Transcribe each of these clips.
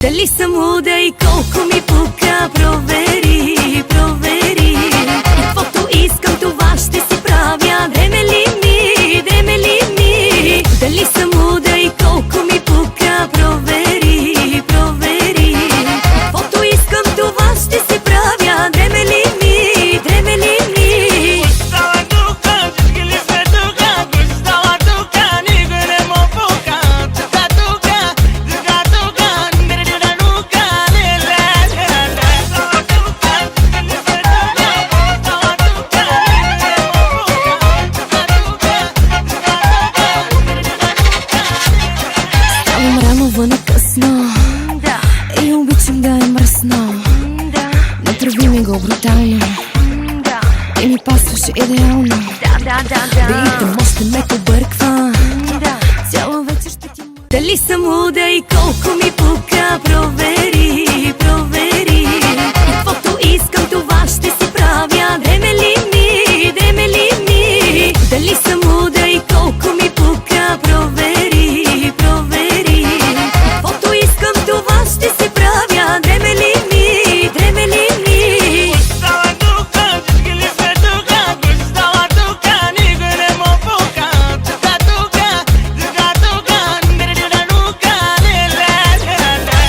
Дали съм луда и колко ми пука, провери, провери. И каквото искам, това ще си правя. Дреме ли ми, дреме ли ми? Дали съм луда и колко ми пука, провери, провери. И каквото искам, това ще си правя. Дреме ли ми, дреме ли ми? Остава тука, всички ли сме тука? Кой си става тука? Никой не му пука. Тука, тука, тука, тука. Ниридира нука, леле. Остава тука, всички ли сме тука? Остава тука, никой не му пука. Тука, тука, тука, тука. Ставам рано вън късно и обичам да е мръсно. Направи ми го брутално и ми пасваше идеално. Ритъм още ме побърква, цяла вечер ще ти мърда. Дали съм луда и колко ми пука, провери, провери. И каквото искам, това ще си правя. Дреме ли ми, дреме ли ми? Дали съм луда и колко ми пука, провери, провери. И каквото искам, това ще си правя. Дреме ли ми, дреме ли ми? Остава тука, всички ли сме тука? Кой си става тука? Никой не му пука. Тука, тука, тука, тука. Ниридира нука, леле.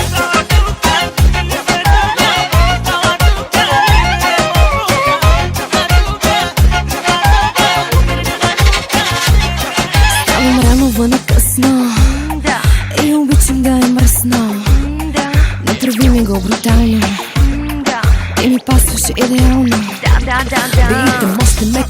Остава тука, всички ли сме тука? Остава тука, никой не му пука. Тука, тука, тука, тука. Ставам рано вън късно и обичам да е мръсно. Направи ми го брутално и ми пасваше идеално. Ритъм още ме